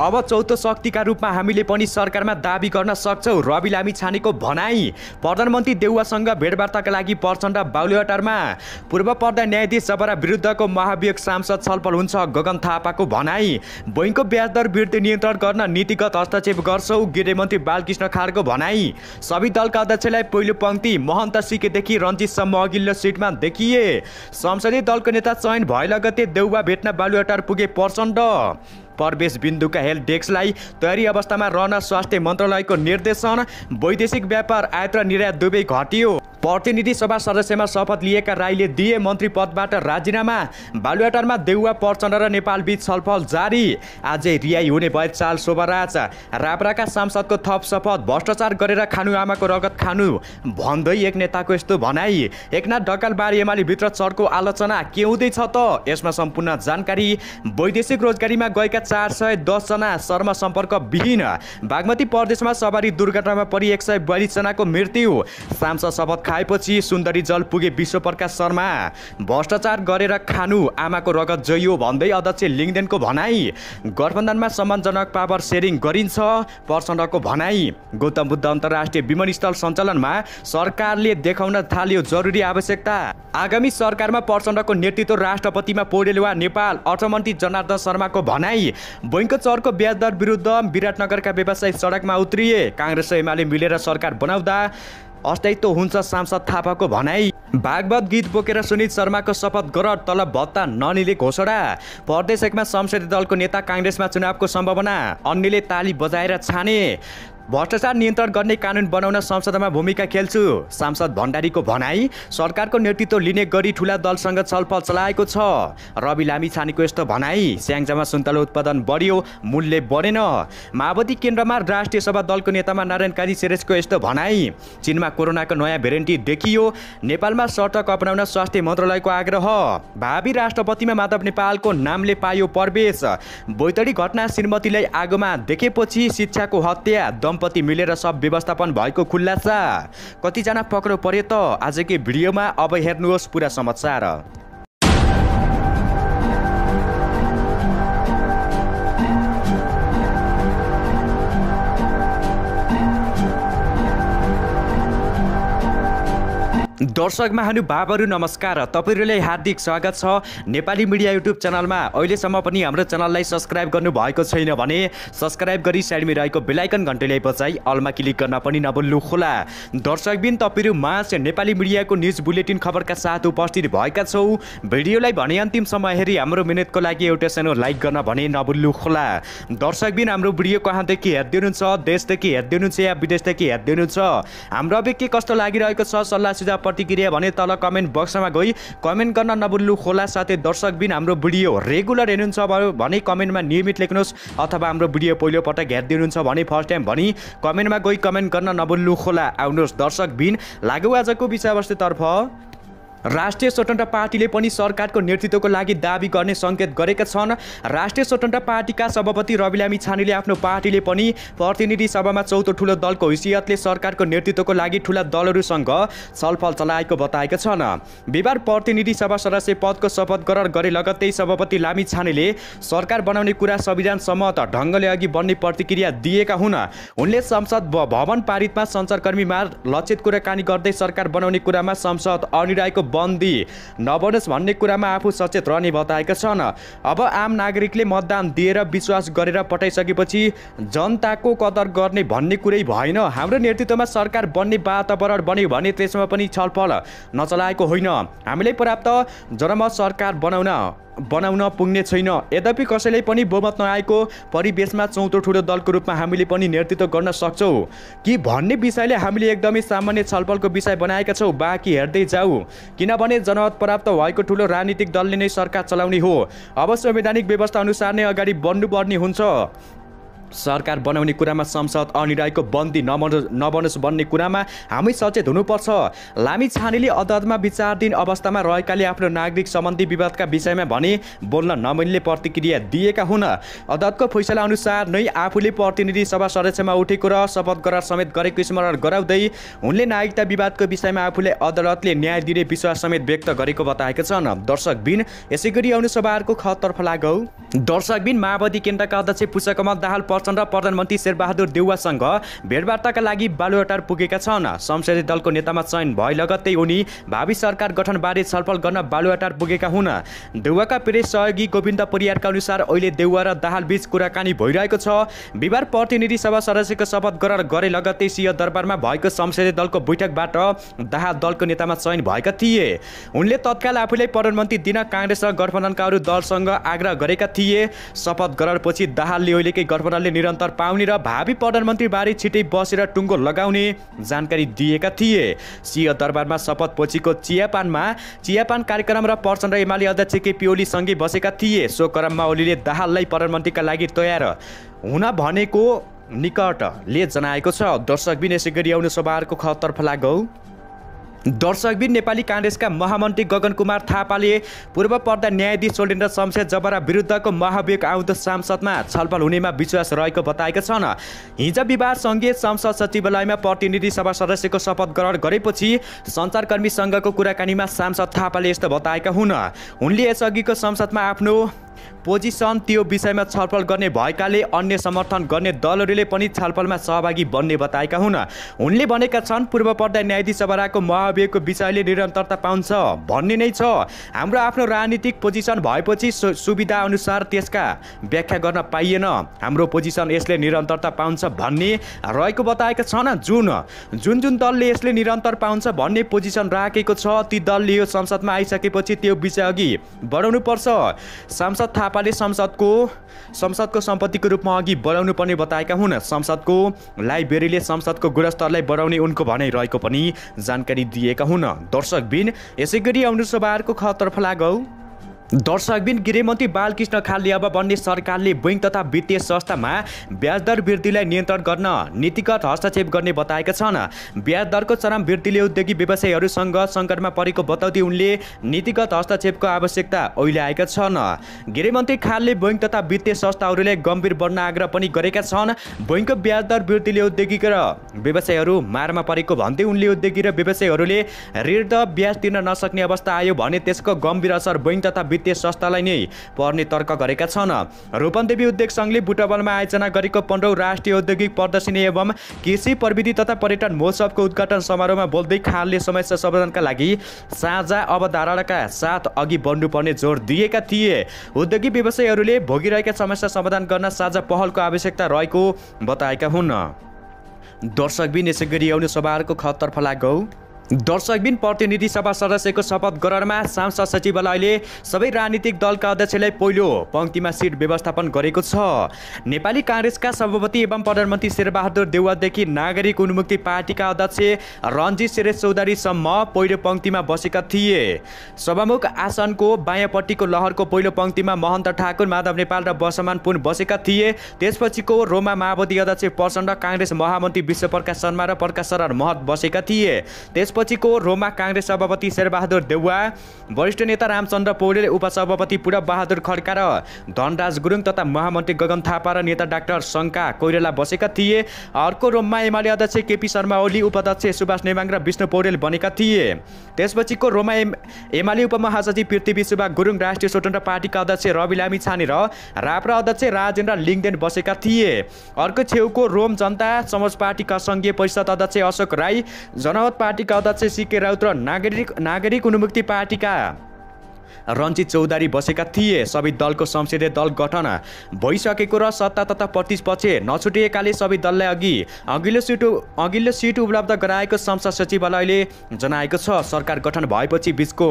अब चौथो शक्तिका रूपमा हामीले पनि सरकारमा दाबी गर्न सक्छौं, रवि लामिछानेको भनाई। प्रधानमन्त्री देउवासँग भेटवार्ताका लागि प्रचण्ड बालुवाटारमा। पूर्व प्रधान न्यायाधीश जबरा विरुद्धको महाभियोग सांसद छलफल हुन्छ, गगन थापाको भनाई। बैंकको ब्याजदर वृद्धि नियन्त्रण गर्न नीतिगत हस्तक्षेप गर्छौं, गृहमन्त्री बालकृष्ण खाँडको भनाई। सबै दलका अध्यक्षलाई पहिलो पंक्ति, महन्त सिकेदेखि रञ्जितसम्म अघिल्लो सिटमा देखिए। संसदीय दलको नेता चयन भए लगत्तै देउवा भेट्न बालुवाटार पुगे प्रचण्ड। प्रवेश बिन्दुका हेल्प डेस्कलाई तयारी अवस्थामा रहन स्वास्थ्य मन्त्रालयको निर्देशन। वैदेशिक व्यापार आयात र निर्यात दुवै घट्यो। प्रतिनिधि सभा सदस्यमा शपथ लिएका राईले दिए मन्त्री पदबाट राजीनामा। बालुवाटारमा देउवा प्रचण्ड र नेपाल बीच छलफल जारी। आजै रिहाई हुने भए चाल शोभाराज। राप्राका सांसदको थप शपथ, भ्रष्टाचार गरेर खानु आमाको रगत खानु भन्दै एक नेताको यस्तो भनाई। एकनाथ ढकालबारी एमाले भित्र चर्को आलोचना के हुँदैछ त? यसमा सम्पूर्ण जानकारी। वैदेशिक रोजगारीमा गएका 410 जना शर्म सम्पर्क विहीन। बागमती प्रदेशमा सवारी दुर्घटनामा परि 142 जनाको मृत्यु। सांसद शपथ खाएपछि सुन्दरी जल पुगे विश्वप्रकाश शर्मा। भ्रष्टाचार गरेर खानु आमाको रगत जइयो भन्दै अध्यक्ष लिङदेनको भनाई। गठबन्धनमा सम्मानजनक पावर सेयरिङ गरिन्छ, प्रचण्डको भनाई। गौतम बुद्ध अन्तर्राष्ट्रिय विमानस्थल सञ्चालनमा सरकारले देखाउन थाल्यो जरुरी आवश्यकता। आगामी सरकारमा प्रचण्डको नेतृत्व राष्ट्रपतिमा पौडेल वा नेपाल, अर्थमन्त्री जनार्दन शर्माको भनाई। बैंकको चरको ब्याजदर विरुद्ध विराटनगरका व्यवसायी सडकमा उत्रिए। कांग्रेस र एमाले मिलेर सरकार बनाउँदा अस्थायित्व हुन्छ, सांसद थापाको भनाई। भागवत गीत बोकेर सुनिल शर्माको शपथ ग्रहण, तलब भत्ता नलिने घोषणा। प्रदेश एकमा संसदीय दलको नेता कांग्रेसमा चुनावको सम्भावना, अन्यले ताली बजाएर छाने। भ्रष्टाचार नियन्त्रण गर्ने कानुन बनाउन संसदमा भूमिका खेल्छु, सांसद भण्डारीको भनाई। सरकारको नेतृत्व लिने गरी ठूला दलसँग छलफल चलाएको छ, रवि लामिछानेको यस्तो भनाई। स्याङ्जामा सुन्तला उत्पादन बढ्यो, मूल्य बढेन। माओवादी केन्द्रमा राष्ट्रिय सभा दलको नेतामा नारायण काजी शेरेशको यस्तो भनाई। चीनमा कोरोनाको नयाँ भेरिएन्ट देखियो, नेपालमा सटक अपनाउन स्वास्थ्य मन्त्रालयको आग्रह। भावी राष्ट्रपतिमा माधव नेपालको नामले पायो प्रवेश। बैतडी घटना, श्रीमतीलाई आगोमा देखेपछि शिक्षाको हत्या, दम्पति मिलेर सब व्यवस्थापन भएको खुलासा। कतिजना पक्राउ परे त? आजकै भिडियोमा अब हेर्नुहोस् पुरा समाचार। दर्शक महानुभावहरू नमस्कार, तपाईहरुलाई हार्दिक स्वागत छ नेपाली मिडिया युट्युब च्यानलमा। अहिलेसम्म पनि हाम्रो च्यानललाई सब्स्क्राइब गर्नु भएको छैन भने सब्स्क्राइब गरी साइडमा रहेको बेल आइकन घण्टीलाई बजाई अलमा क्लिक गर्न पनि नभुल्नु होला। दर्शकबिन तपाईहरु माझ नेपाली मिडियाको न्यूज बुलेटिन खबरका साथ उपस्थित भएका छौ। भिडियोलाई भने अन्तिमसम्म हेरी हाम्रो मिनेटको लागि एउटा सानो लाइक गर्न भने नभुल्नु होला। दर्शकबिन हाम्रो भिडियो कहाँदेखि हेर्दै हुनुहुन्छ, देशदेखि हेर्दै हुनुहुन्छ या विदेशदेखि हेर्दै हुनुहुन्छ, हाम्रो अब के कस्तो लागिरहेको छ, सल्लाह सुझाव प्रतिक्रिया भने तल कमेन्ट बक्समा गई कमेन्ट गर्न नभुल्नु होला। साथै दर्शकबिन हाम्रो भिडियो रेगुलर हेर्नुहुन्छ भने कमेन्टमा नियमित लेख्नुहोस्, अथवा हाम्रो भिडियो पहिलो पटक हेर्दै हुनुहुन्छ भने फर्स्ट टाइम भनी कमेन्टमा गई कमेन्ट गर्न नभुल्नु होला। आउनुहोस् दर्शकबिन लागु आजको विषयवस्तुतर्फ। राष्ट्रिय स्वतन्त्र पार्टीले पनि सरकारको नेतृत्वको लागि दाबी गर्ने संकेत गरेका छन्। राष्ट्रिय स्वतन्त्र पार्टीका सभापति रवि लामिछानेले आफ्नो पार्टीले पनि प्रतिनिधि सभामा चौथो ठूलो दलको हैसियतले सरकारको नेतृत्वको लागि ठूला दलहरूसँग छलफल चलाएको बताएका छन्। बिहिबार प्रतिनिधि सभा सदस्य पदको शपथ ग्रहण गरे लगत्तै सभापति लामिछानेले सरकार बनाउने कुरा संविधान सम्मत ढङ्गले अघि बढ्ने प्रतिक्रिया दिएका हुन्। उनले संसद भवन पारितमा सञ्चारकर्मीमा लक्षित कुराकानी गर्दै सरकार बनाउने कुरामा संसद अनिवार्यको बन्दी नबनोस् भन्ने कुरामा आफू सचेत रहने बताएका छन्। अब आम नागरिकले मतदान दिएर विश्वास गरेर पठाइसकेपछि जनताको कदर गर्ने भन्ने कुरै भएन। हाम्रो नेतृत्वमा सरकार बन्ने वातावरण बन्यो भने त्यसमा पनि छलफल नचलाएको होइन। हामीले पर्याप्त जनमत सरकार बनाउन पुग्ने छैन। यद्यपि कसैलाई पनि बहुमत नआएको परिवेशमा चौथो ठूलो दलको रूपमा हामीले पनि नेतृत्व गर्न सक्छौँ कि भन्ने विषयले हामीले एकदमै सामान्य छलफलको विषय बनाएका छौँ। बाँकी हेर्दै जाऊ, किनभने जनमत प्राप्त भएको ठूलो राजनीतिक दलले नै सरकार चलाउने हो। अब संवैधानिक व्यवस्था अनुसार नै अगाडि बढ्नुपर्ने हुन्छ। सरकार बनाउने कुरामा संसद अनिर्णयको बन्दी नबनोस् भन्ने कुरामा हामी सचेत हुनुपर्छ। लामिछानेले अदालतमा विचाराधीन अवस्थामा रहेकाले आफ्नो नागरिक सम्बन्धी विवादका विषयमा भने बोल्न नमिल्ने प्रतिक्रिया दिएका हुन्। अदालतको फैसला अनुसार नै आफूले प्रतिनिधि सभा सदस्यमा उठेको र शपथ करार समेत गरेको स्मरण गराउँदै उनले नागरिकता विवादको विषयमा आफूले अदालतले न्याय दिने विश्वास समेत व्यक्त गरेको बताएका छन्। दर्शकबिन यसैगरी आउनु सभाहरूको खतर्फ लागौ। दर्शकबिन माओवादी केन्द्रका अध्यक्ष पुष्पकमल दाहाल प्रचण्ड र प्रधानमन्त्री शेरबहादुर देउवासँग भेटवार्ताका लागि बालुवाटार पुगेका छन्। संसदीय दलको नेतामा चयन भए लगत्तै उनी भावी सरकार गठनबारे छलफल गर्न बालुवाटार पुगेका हुन्। देउवाका प्रेस सहयोगी गोविन्द परियारका अनुसार अहिले देउवा र दाहाल बीच कुराकानी भइरहेको छ। बिहिबार प्रतिनिधि सभा सदस्यको शपथ ग्रहण गरे लगत्तै सिंहदरबारमा भएको संसदीय दलको बैठकबाट दाहाल दलको नेतामा चयन भएका थिए। उनले तत्काल आफूलाई प्रधानमन्त्री दिन काङ्ग्रेस र गठबन्धनका अरू दलसँग आग्रह गरेका थिए। शपथ ग्रहणपछि दाहालले अहिलेकै गठबन्धनले निरन्तर पाउने र भावी प्रधानमन्त्रीबारे छिटै बसेर टुङ्गो लगाउने जानकारी दिएका थिए। सिंहदरबारमा शपथपछिको चियापान कार्यक्रम र प्रचण्ड एमाले अध्यक्ष केपी ओली सँगै बसेका थिए। सो क्रममा ओलीले दाहाललाई प्रधानमन्त्रीका लागि तयार हुन भनेको निकटले जनाएको छ। दर्शकबिन यसैगरी आउनु सभाहरूको खतर्फ लागौ। दर्शकबिन नेपाली काङ्ग्रेसका महामन्त्री गगन कुमार थापाले पूर्व पर्दा न्यायाधीश सोलेन्द्र शमशेर जबरा विरुद्धको महाभियोग आउँदो संसदमा छलफल हुनेमा विश्वास रहेको बताएका छन्। हिजो बिहिबार सङ्घीय संसद सचिवालयमा प्रतिनिधि सभा सदस्यको शपथ ग्रहण गरेपछि सञ्चारकर्मीसँगको कुराकानीमा सांसद थापाले यस्तो बताएका हुन्। उनले यसअघिको संसदमा आफ्नो पोजिसन त्यो विषयमा छलफल गर्ने भएकाले अन्य समर्थन गर्ने दलहरूले पनि छलफलमा सहभागी बन्ने बताएका हुन्। उनले भनेका छन् पूर्व पर्दा न्यायाधीश जबराको महाभियोगको विषयले निरन्तरता पाउँछ भन्ने नै छ। हाम्रो आफ्नो राजनीतिक पोजिसन भएपछि सुविधा अनुसार त्यसका व्याख्या गर्न पाइएन। हाम्रो पोजिसन यसले निरन्तरता पाउँछ भन्ने रहेको बताएका छन्। जुन दलले यसले निरन्तर पाउँछ भन्ने पोजिसन राखेको छ ती दलले यो संसदमा आइसकेपछि त्यो विषय अघि बढाउनु पर्छ। सांसद थापाले संसदको सम्पत्तिको रूपमा अघि बढाउनु पर्ने बताएका हुन्। संसदको लाइब्रेरीले संसदको गुणस्तरलाई बढाउने उनको भनाइ रहेको पनि जानकारी दिएका हुन्। दर्शकबिन यसैगरी आउनु सभाहरूको खतर्फ लागौ। दर्शकबिन गृहमन्त्री बालकृष्ण खालले अब बन्ने सरकारले बैङ्क तथा वित्तीय संस्थामा ब्याजदर वृद्धिलाई नियन्त्रण गर्न नीतिगत हस्तक्षेप गर्ने बताएका छन्। ब्याजदरको चरम वृद्धिले उद्योगी व्यवसायीहरूसँग सङ्कटमा परेको बताउँदै उनले नीतिगत हस्तक्षेपको आवश्यकता अहिले आएका छन्। गृहमन्त्री खालले बैङ्क तथा वित्तीय संस्थाहरूले गम्भीर बन्न आग्रह पनि गरेका छन्। बैङ्कको ब्याजदर वृद्धिले उद्योगी र व्यवसायीहरू मारमा परेको भन्दै उनले उद्योगी र व्यवसायीहरूले ऋण त ब्याज तिर्न नसक्ने अवस्था आयो भने त्यसको गम्भीर असर बैङ्क तथा वित्तीय संस्थालाई नै पर्ने तर्क गरेका छन्। रूपन्देवी उद्योग सङ्घले बुटवलमा आयोजना गरेको 15औं राष्ट्रिय औद्योगिक प्रदर्शनी एवं कृषि प्रविधि तथा पर्यटन महोत्सवको उद्घाटन समारोहमा बोल्दै खालले समस्या समाधानका लागि साझा अवधारणाका साथ अघि बढ्नुपर्ने जोड दिएका थिए। उद्योगी व्यवसायीहरूले भोगिरहेका समस्या समाधान गर्न साझा पहलको आवश्यकता रहेको बताएका हुन्। दर्शकबिन यसैगरी आउनु सभाहरूको खतर्फ लागौ। दर्शकबिन प्रतिनिधि सभा सदस्यको शपथ ग्रहणमा सांसद सचिवालयले सबै राजनीतिक दलका अध्यक्षलाई पहिलो पङ्क्तिमा सिट व्यवस्थापन गरेको छ। नेपाली काङ्ग्रेसका सभापति एवं प्रधानमन्त्री शेरबहादुर देउवादेखि नागरिक उन्मुक्ति पार्टीका अध्यक्ष रञ्जित शेरेश चौधरीसम्म पहिलो पङ्क्तिमा बसेका थिए। सभामुख आसनको बायाँपट्टिको लहरको पहिलो पङ्क्तिमा महन्त ठाकुर, माधव नेपाल र बसमान पुन बसेका थिए। त्यसपछिको रोमा माओवादी अध्यक्ष प्रचण्ड, काङ्ग्रेस महामन्त्री विश्वप्रकाश शर्मा र प्रकाश शरण महत बसेका थिए। त्यसपछिको रोमा काङ्ग्रेस सभापति शेरबहादुर देउवा, वरिष्ठ नेता रामचन्द्र पौडेल, उपसभापति पूरब बहादुर खड्का र धनराज गुरुङ तथा महामन्त्री गगन थापा र नेता डाक्टर शङ्का कोइराला बसेका थिए। अर्को रोममा एमाले अध्यक्ष केपी शर्मा ओली, उपाध्यक्ष सुभाष नेवाङ र विष्णु पौडेल बनेका थिए। त्यसपछिको रोमा एमाले उपमहासचिव पृथ्वी सुब्बा गुरुङ, राष्ट्रिय स्वतन्त्र पार्टीका अध्यक्ष रवि लामिछाने र राप्रा अध्यक्ष राजेन्द्र लिङदेन बसेका थिए। अर्को छेउको रोम जनता समाज पार्टीका सङ्घीय परिषद अध्यक्ष अशोक राई, जनमत पार्टीका अध्यक्ष सीके राउत र नागरिक उन्मुक्ति पार्टीका रञ्जित चौधरी बसेका थिए। सबै दलको संसदीय दल गठन भइसकेको र सत्ता तथा प्रतिस्पर्धी नछुटिएकाले सबै दललाई अघिल्लो सिट उपलब्ध गराएको संसद सचिवालयले जनाएको छ। सरकार गठन भएपछि बीचको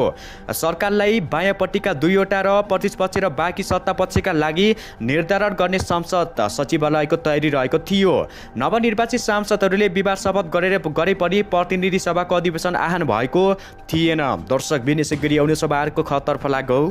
सरकारलाई बायाँपट्टिका 2वटा र प्रतिस्पर्धी र बाँकी सत्ता पक्षका लागि निर्धारण गर्ने संसद सचिवालयको तयारी रहेको थियो। नवनिर्वाचित सांसदहरूले बिहिबार शपथ गरे पनि प्रतिनिधि सभाको अधिवेशन आह्वान भएको थिएन। दर्शकबिन यसैगरी आउने सभाहरूको खतर्फ लागौ।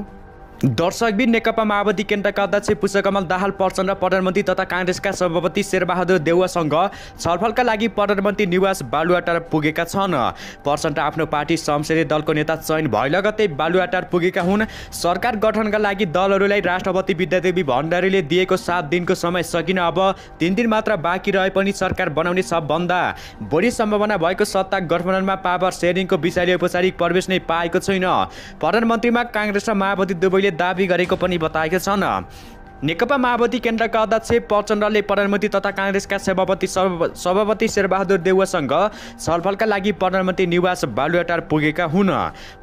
दर्शकबिन नेकपा माओवादी केन्द्रका अध्यक्ष पुष्पकमल दाहाल प्रचण्ड प्रधानमन्त्री तथा काङ्ग्रेसका सभापति शेरबहादुर देउवासँग छलफलका लागि प्रधानमन्त्री निवास बालुवाटार पुगेका छन्। प्रचण्ड आफ्नो पार्टी संसदीय दलको नेता चयन भए लगत्तै बालुवाटार पुगेका हुन्। सरकार गठनका लागि दलहरूलाई राष्ट्रपति विद्यादेवी भण्डारीले दिएको 7 दिनको समय सकिन अब 3 दिन मात्र बाँकी रहे पनि सरकार बनाउने सबभन्दा बढी सम्भावना भएको सत्ता गठबन्धनमा पावर सेयरिङको विषयले औपचारिक प्रवेश नै पाएको छैन। प्रधानमन्त्रीमा काङ्ग्रेस र माओवादी दुवैले दाबी गरेको पनि बताएका छन्। नेकपा माओवादी केन्द्रका अध्यक्ष प्रचण्डले प्रधानमन्त्री तथा काङ्ग्रेसका सभापति शेरबहादुर देउवासँग छलफलका लागि प्रधानमन्त्री निवास बालुवाटार पुगेका हुन्।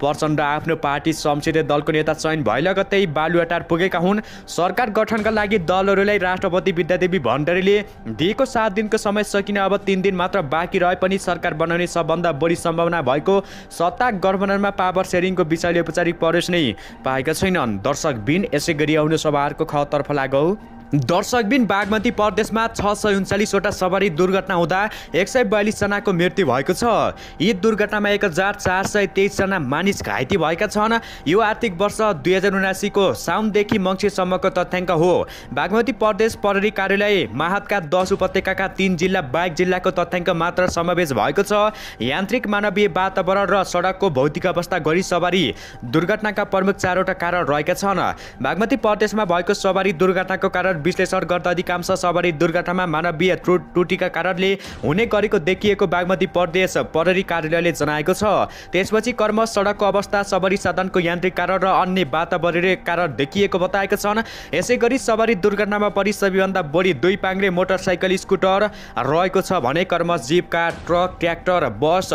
प्रचण्ड आफ्नो पार्टी संसदीय दलको नेता चयन भए लगत्तै बालुवाटार पुगेका हुन्। सरकार गठनका लागि दलहरूलाई राष्ट्रपति विद्यादेवी भण्डारीले दिएको 7 दिनको समय सकिन अब 3 दिन मात्र बाँकी रहे पनि सरकार बनाउने सबभन्दा बढी सम्भावना भएको सत्ता गठबन्धनमा पावर सेयरिङको विषयले औपचारिक प्रवेश नै पाएका छैनन्। दर्शकबिन यसै गरी आउनु सभाहरूको खतर्फ लागौ। दर्शकबिन बागमती प्रदेशमा 639वटा सवारी दुर्घटना हुँदा 142 जनाको मृत्यु भएको छ। यी दुर्घटनामा 1423 जना मानिस घाइते भएका छन्। यो आर्थिक वर्ष 2079 को साउनदेखि मङ्सिरसम्मको तथ्याङ्क हो। बागमती प्रदेश प्रहरी कार्यालय माहतका 10 उपत्यकाका 3 जिल्ला बाहेक जिल्लाको तथ्याङ्क मात्र समावेश भएको छ। यान्त्रिक मानवीय वातावरण र सडकको भौतिक अवस्था गरी सवारी दुर्घटनाका प्रमुख 4वटा कारण रहेका छन्। बागमती प्रदेशमा भएको सवारी दुर्घटनाको कारण विश्लेषण गर्दा अधिकांश सवारी दुर्घटनामा मानवीय त्रुटिका कारणले हुने गरेको देखिएको बागमती प्रदेश प्रहरी कार्यालयले जनाएको छ। त्यसपछि कर्म सडकको अवस्था सवारी साधनको यान्त्रिक कारण र अन्य वातावरणीय कारण देखिएको बताएका छन्। यसैगरी सवारी दुर्घटनामा परि सबैभन्दा बढी 2 पाङ्ग्रे मोटरसाइकल स्कुटर रहेको छ भने कर्म जीप कार ट्रक ट्र्याक्टर बस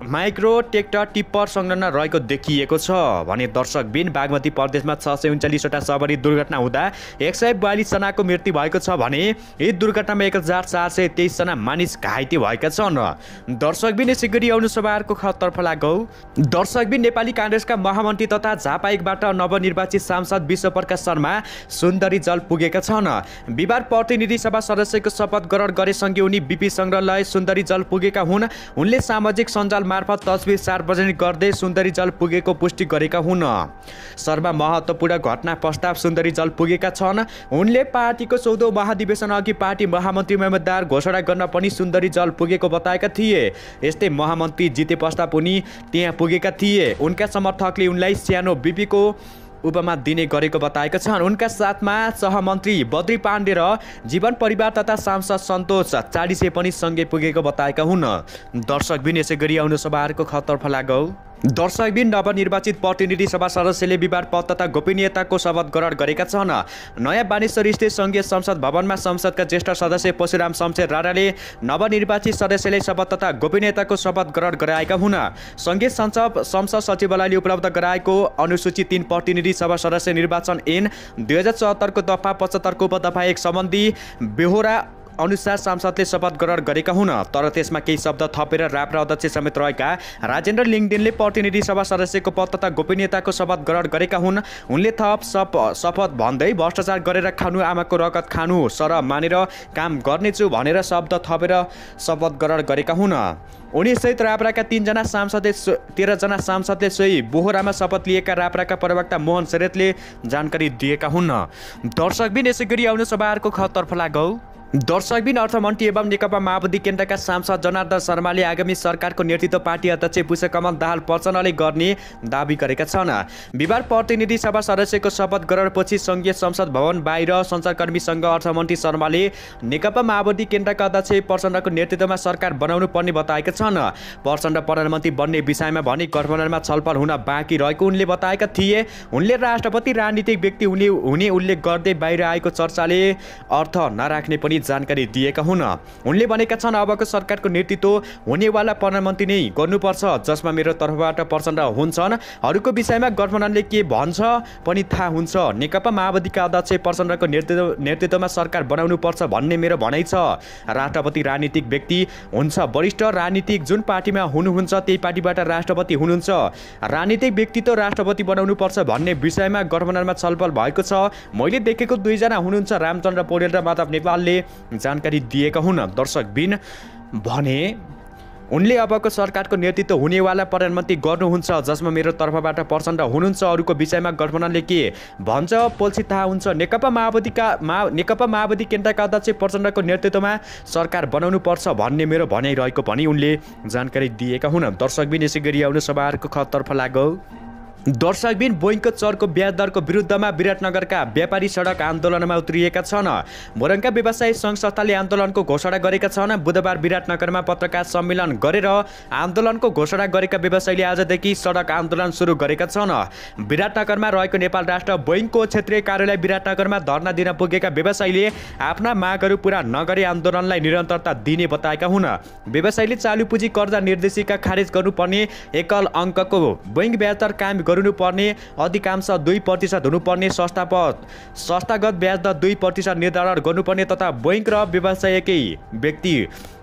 माइक्रो ट्र्याक्टर टिप्पर संलग्न रहेको देखिएको छ भने दर्शकबिन बागमती प्रदेशमा 639वटा सवारी दुर्घटना हुँदा 142 जनाको मृत्यु भएको छ भने यी दुर्घटनामा 1423 जना मानिस घाइते भएका छन्। दर्शकबिन यसै गरी आउनु सभाहरूको खतर्फ लागौ। दर्शकबिन नेपाली काङ्ग्रेसका महामन्त्री तथा झापा 1बाट नवनिर्वाचित सांसद विश्वप्रकाश शर्मा सुन्दरी जल पुगेका छन्। बिहार प्रतिनिधि सभा सदस्यको शपथ ग्रहण गरेसँगै उनी बीपी संग्रहालय सुन्दरी जल पुगेका हुन्। उनले सामाजिक सञ्जाल मार्फत तस्बिर सार्वजनिक गर्दै सुन्दरी जल पुगेको पुष्टि गरेका हुन्। शर्मा महत्त्वपूर्ण घटना पश्चात सुन्दरी जल पुगेका छन्। उनले पार्टीको 14औं महाधिवेशन अघि पार्टी महामन्त्री उम्मेदवार घोषणा गर्न पनि सुन्दरी जल पुगेको बताएका थिए। यस्तै महामन्त्री जिते पश्चात उनी त्यहाँ पुगेका थिए। उनका समर्थकले उनलाई सानो बीपीको उपमा दिने गरेको बताएका छन्। उनका साथमा सहमन्त्री बद्री पाण्डे र जीवन परिवार तथा सांसद सन्तोष चालिसे पनि सँगै पुगेको बताएका हुन्। दर्शकबिन यसै गरी आउनु सभाहरूको खतर्फ लागौ। दर्शकबिन नवनिर्वाचित प्रतिनिधि सभा सदस्यले बिहार पद तथा गोपनीयताको शपथ ग्रहण गरेका छन्। नयाँ बानेश्वर स्थित सङ्घीय संसद भवनमा संसदका ज्येष्ठ सदस्य परशुराम शमशेर राणाले नवनिर्वाचित सदस्यले शपथ तथा गोपनीयताको शपथ ग्रहण गराएका हुन्। सङ्घीय संसद सचिवालयले उपलब्ध गराएको अनुसूचित 3 प्रतिनिधि सभा सदस्य निर्वाचन ऐन 2074 को दफा 75 को उपदफा 1 सम्बन्धी बेहोरा अनुसार सांसदले शपथ ग्रहण गरेका हुन्। तर त्यसमा केही शब्द थपेर राप्रा अध्यक्ष समेत रहेका राजेन्द्र लिङदेनले प्रतिनिधि सभा सदस्यको पद तथा गोपनीयताको शपथ ग्रहण गरेका हुन्। उनले थप शपथ भन्दै भ्रष्टाचार गरेर खानु, आमाको रगत खानु, सरह मानेर काम गर्नेछु भनेर शब्द थपेर शपथ ग्रहण गरेका हुन्। उनीसहित राप्राका 13 जना सांसदले सोही बोहरामा शपथ लिएका राप्राका प्रवक्ता मोहन शरेतले जानकारी दिएका हुन्। दर्शकबिन यसै गरी आउनु सभाहरूको खतर्फ लागौ। दर्शकबिन अर्थमन्त्री एवं नेकपा माओवादी केन्द्रका सांसद जनार्दन शर्माले आगामी सरकारको नेतृत्व पार्टी अध्यक्ष पुष्पकमल दाहाल प्रचण्डले गर्ने दाबी गरेका छन्। बिहार प्रतिनिधि सभा सदस्यको शपथ ग्रहणपछि सङ्घीय संसद भवन बाहिर सञ्चारकर्मीसँग अर्थमन्त्री शर्माले नेकपा माओवादी केन्द्रका अध्यक्ष प्रचण्डको नेतृत्वमा सरकार बनाउनु पर्ने बताएका छन्। प्रचण्ड प्रधानमन्त्री बन्ने विषयमा भने गठबन्धनमा छलफल हुन बाँकी रहेको उनले बताएका थिए। उनले राष्ट्रपति राजनीतिक व्यक्ति हुने उल्लेख गर्दै बाहिर आएको चर्चाले अर्थ नराख्ने पनि जानकारी दिएका हुन्। उनले भनेका छन् अबको सरकारको नेतृत्व हुनेवाला प्रधानमन्त्री नै गर्नुपर्छ, जसमा मेरो तर्फबाट प्रचण्ड हुन्छन्। अरूको विषयमा गठबन्धनले के भन्छ पनि थाहा हुन्छ। नेकपा माओवादीका अध्यक्ष प्रचण्डको नेतृत्वमा सरकार बनाउनु पर्छ भन्ने मेरो भनाइ छ। राष्ट्रपति राजनीतिक व्यक्ति हुन्छ, वरिष्ठ राजनीतिक जुन पार्टीमा हुनुहुन्छ त्यही पार्टीबाट राष्ट्रपति हुनुहुन्छ। राजनीतिक व्यक्तित्व राष्ट्रपति बनाउनु पर्छ भन्ने विषयमा गठबन्धनमा छलफल भएको छ। मैले देखेको 2 जना हुनुहुन्छ, रामचन्द्र पौडेल र माधव नेपालले जानकारी दिएका हुन्। दर्शकबिन भने उनले अबको सरकारको नेतृत्व हुनेवाला प्रधानमन्त्री गर्नुहुन्छ, जसमा मेरो तर्फबाट प्रचण्ड हुनुहुन्छ। अरूको विषयमा गठबन्धनले के भन्छ पोल्सी थाहा हुन्छ। नेकपा माओवादी केन्द्रका अध्यक्ष प्रचण्डको नेतृत्वमा सरकार बनाउनु पर्छ भन्ने मेरो भनाइरहेको पनि उनले जानकारी दिएका हुन्। दर्शकबिन यसै गरी आउनु सभाहरूको खतर्फ लाग्यो। दर्शकबिन बोइङको चरको ब्याज दरको विरुद्धमा विराटनगरका व्यापारी सडक आन्दोलनमा उत्रिएका छन्। मोरङका व्यवसायी सङ्घ संस्थाले आन्दोलनको घोषणा गरेका छन्। बुधबार विराटनगरमा पत्रकार सम्मेलन गरेर आन्दोलनको घोषणा गरेका व्यवसायीले आजदेखि सडक आन्दोलन सुरु गरेका छन्। विराटनगरमा रहेको नेपाल राष्ट्र बोइङको क्षेत्रीय कार्यालय विराटनगरमा धरना दिन पुगेका व्यवसायीले आफ्ना मागहरू पूरा नगरी आन्दोलनलाई निरन्तरता दिने बताएका हुन्। व्यवसायीले चालु पुँजी कर्जा निर्देशिका खारेज गर्नुपर्ने, एकल अङ्कको बोइङ ब्याज दर कायम गर्नुपर्ने, अधिकांश 2% हुनुपर्ने, संस्थागत ब्याज दर 2% निर्धारण गर्नुपर्ने तथा बैंक र व्यवसायिकै व्यक्ति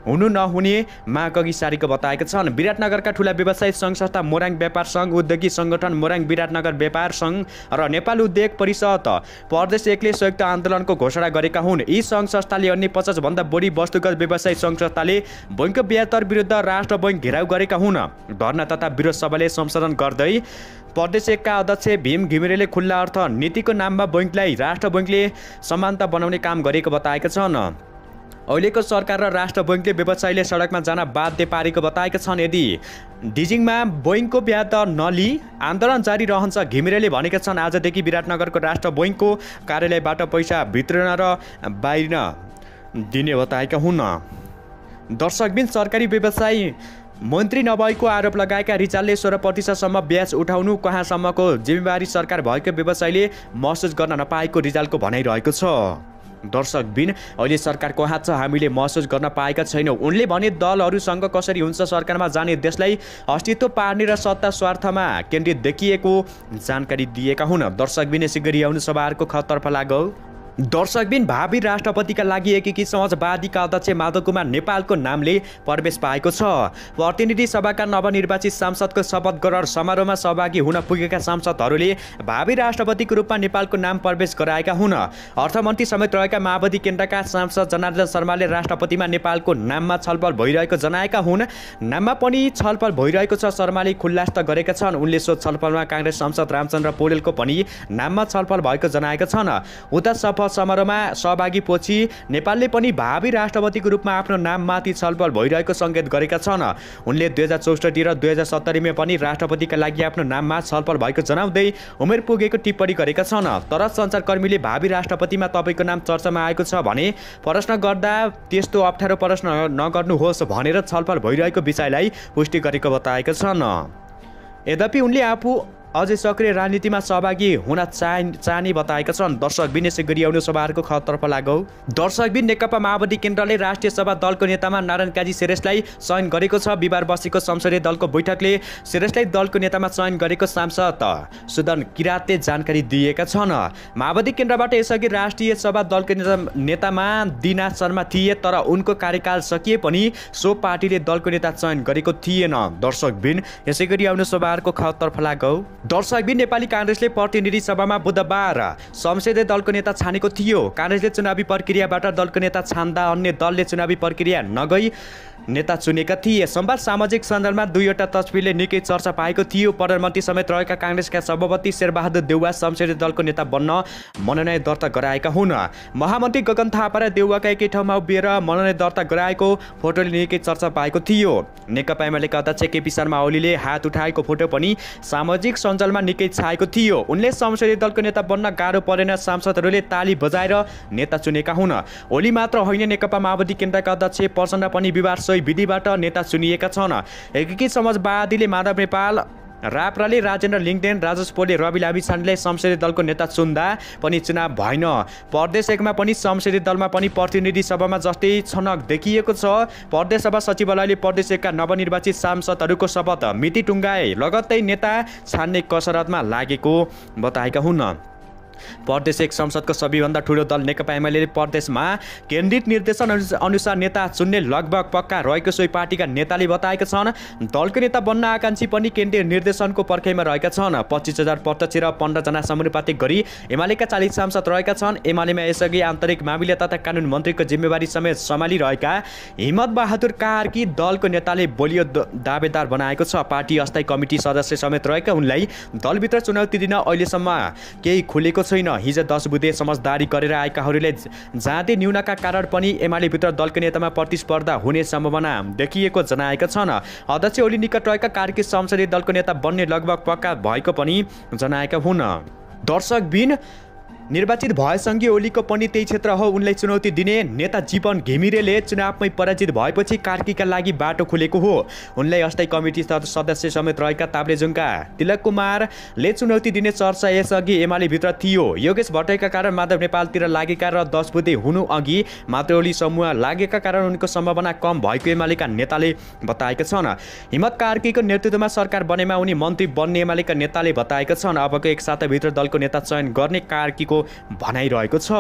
हुनु नहुने माग अघि सारेको बताएका छन्। विराटनगरका ठुला व्यवसायी सङ्घ संस्था मोरङ व्यापार सङ्घ, उद्योगी सङ्गठन मोरङ विराटनगर व्यापार सङ्घ र नेपाल उद्योग परिषद प्रदेश 1ले संयुक्त आन्दोलनको घोषणा गरेका हुन्। यी सङ्घ संस्थाले अन्य 50 भन्दा बढी वस्तुगत व्यवसायी सङ्घ संस्थाले बैंकको ब्याज दर विरुद्ध राष्ट्र बैंक घेराउ गरेका हुन्। धरना तथा विरोध सभाले संशोधन गर्दै प्रदेश 1 का अध्यक्ष भीम घिमिरेले खुल्ला अर्थ नीतिको नाममा बैंकलाई राष्ट्र बैंकले समानता बनाउने काम गरेको बताएका छन्। अहिलेको सरकार र राष्ट्र बैंकले व्यवसायीले सडकमा जान बाध्य पारेको बताएका छन्। यदि डिजिङमा बैंकको ब्याज दर नलिई आन्दोलन जारी रहन्छ, घिमिरेले भनेका छन्। आजदेखि विराटनगरको राष्ट्र बैंकको कार्यालयबाट पैसा भित्रिन र बाहिर दिने बताएका हुन्। दर्शकबिन सरकारी व्यवसायी मन्त्री नभएको आरोप लगाएका रिजालले 16% ब्याज उठाउनु कहाँसम्मको जिम्मेवारी सरकार भएको व्यवसायीले महसुस गर्न नपाएको रिजालको भनाइरहेको छ। दर्शकबिन अहिले सरकारको हात छ, हामीले महसुस गर्न पाएका छैनौँ। उनले भने दलहरूसँग कसरी हुन्छ सरकारमा जाने, देशलाई अस्तित्व पार्ने र सत्ता स्वार्थमा केन्द्रित देखिएको जानकारी दिएका हुन्। दर्शकबिन यसै गरी आउनु सभाहरूको खतर्फ लाग्यो। दर्शकबिन भावी राष्ट्रपतिका लागि एकीकृत समाजवादीका अध्यक्ष माधव कुमार नेपालको नामले प्रवेश पाएको छ। प्रतिनिधि सभाका नवनिर्वाचित सांसदको शपथ ग्रहण समारोहमा सहभागी हुन पुगेका सांसदहरूले भावी राष्ट्रपतिको रूपमा नेपालको नाम प्रवेश गराएका हुन्। अर्थमन्त्री समेत रहेका माओवादी केन्द्रका सांसद जनार्दन शर्माले राष्ट्रपतिमा नेपालको नाममा छलफल भइरहेको जनाएका हुन्। नाममा पनि छलफल भइरहेको छ, शर्माले खुलासा गरेका छन्। उनले सो छलफलमा काङ्ग्रेस सांसद रामचन्द्र पौडेलको पनि नाममा छलफल भएको जनाएका छन्। उता समारोहमा सहभागी पछि नेपालले पनि भावी राष्ट्रपतिको रूपमा आफ्नो नाममाथि छलफल भइरहेको सङ्केत गरेका छन्। उनले 2064 र 2070 पनि राष्ट्रपतिका लागि आफ्नो नाममा छलफल भएको जनाउँदै उमेर पुगेको टिप्पणी गरेका छन्। तर सञ्चारकर्मीले भावी राष्ट्रपतिमा तपाईँको नाम चर्चामा आएको छ भने प्रश्न गर्दा त्यस्तो अप्ठ्यारो प्रश्न नगर्नुहोस् भनेर छलफल भइरहेको विषयलाई पुष्टि गरेको बताएका छन्। यद्यपि उनले आफू अझै सक्रिय राजनीतिमा सहभागी हुन चाहने बताएका छन्। दर्शकबिन यसै गरी आउनु सभाहरूको खतर्फ लाग्यो। दर्शकबिन नेकपा माओवादी केन्द्रले राष्ट्रिय सभा दलको नेतामा नारायण काजी श्रेष्ठलाई चयन गरेको छ। बिहिबार बसेको संसदीय दलको बैठकले श्रेष्ठलाई दलको नेतामा चयन गरेको सांसद सुदन किरातले जानकारी दिएका छन्। माओवादी केन्द्रबाट यसअघि राष्ट्रिय सभा दलको नेतामा दिनाथ शर्मा थिए, तर उनको कार्यकाल सकिए पनि सो पार्टीले दलको नेता चयन गरेको थिएन। दर्शकबिन यसै गरी आउनु सभाहरूको खतर्फ लाग्यो। दर्शकबिन नेपाली काङ्ग्रेसले प्रतिनिधि सभामा बुधबार संसदीय दलको नेता छानेको थियो। काङ्ग्रेसले चुनावी प्रक्रियाबाट दलको नेता छान्दा अन्य दलले चुनावी प्रक्रिया नगई नेता चुनेका थिए। सोमबार सामाजिक सञ्जालमा 2वटा तस्बिरले निकै चर्चा पाएको थियो। प्रधानमन्त्री समेत रहेका काङ्ग्रेसका सभापति शेरबहादुर देउवा संसदीय दलको नेता बन्न मनोनयन दर्ता गराएका हुन्। महामन्त्री गगन थापा र देउवाका एकै ठाउँमा उभिएर मनोनयन दर्ता गराएको फोटोले निकै चर्चा पाएको थियो। नेकपा एमालेका अध्यक्ष केपी शर्मा ओलीले हात उठाएको फोटो पनि सामाजिक सञ्जालमा निकै छाएको थियो। उनले संसदीय दलको नेता बन्न गाह्रो परेन, सांसदहरूले ताली बजाएर नेता चुनेका हुन्। ओली मात्र होइन, नेकपा माओवादी केन्द्रका अध्यक्ष प्रचण्ड पनि बिहिबार विधिबाट नेता चुनिएका छन्। एकीकृत समाजवादीले माधव नेपाल, राप्राले राजेन्द्र लिङदेन, राजेश पोले, रवि लामिछानेलाई संसदीय दलको नेता चुन्दा पनि चुनाव भएन। प्रदेश 1 मा पनि संसदीय दलमा पनि प्रतिनिधि सभामा जस्तै छनक देखिएको छ। प्रदेश सभा सचिवालयले प्रदेश 1 का नवनिर्वाचित सांसदहरूको शपथ मिति टुङ्गाए लगत्तै नेता छान्ने कसरतमा लागेको बताएका हुन्। प्रदेश 1 संसदको सबैभन्दा ठूलो दल नेकपा एमाले प्रदेशमा केन्द्रित निर्देशन अनुसार नेता चुन्ने लगभग पक्का रहेको सोही पार्टीका नेताले बताएका छन्। दलको नेता बन्न आकांक्षी पनि केन्द्रीय निर्देशनको पर्खाइमा रहेका छन्। 25,000 प्रत्यक्ष र 15 जना समानुपातिक गरी एमालेका 40 सांसद रहेका छन्। एमालेमा यसअघि आन्तरिक मामिला तथा कानुन मन्त्रीको जिम्मेवारी समेत सम्हालिरहेका हिम्मत बहादुर कार्की दलको नेताले बलियो दावेदार बनाएको छ। पार्टी अस्थायी कमिटी सदस्य समेत रहेका उनलाई दलभित्र चुनौती दिन अहिलेसम्म केही खुलेको छैन। हिजो 10 बुधे समझदारी गरेर आएकाहरूले जाँदै न्यूनका कारण पनि एमालेभित्र दलको नेतामा प्रतिस्पर्धा हुने सम्भावना देखिएको जनाएका छन्। अध्यक्ष ओली निकट रहेका कार्की संसदीय दलको नेता बन्ने लगभग पक्का भएको पनि जनाएका हुन्। दर्शकबिन निर्वाचित भएसँगै ओलीको पनि त्यही क्षेत्र हो उनलाई चुनौती दिने। नेता जीवन घिमिरेले चुनावमै पराजित भएपछि कार्कीका लागि बाटो खुलेको हो। उनलाई अस्थायी कमिटी सदस्य समेत रहेका ताप्लेजुङका तिलक कुमारले चुनौती दिने चर्चा यसअघि एमालेभित्र थियो। योगेश भट्टराईका कारण माधव नेपालतिर लागेका र 10 बुधे हुनु अघि मात्र ओली समूह लागेका कारण उनको सम्भावना कम भएको एमालेका नेताले बताएका छन्। हिम्मत कार्कीको नेतृत्वमा सरकार बनेमा उनी मन्त्री बन्ने एमालेका नेताले बताएका छन्। अबको एक साताभित्र दलको नेता चयन गर्ने कार्कीको भनाइरहेको छ।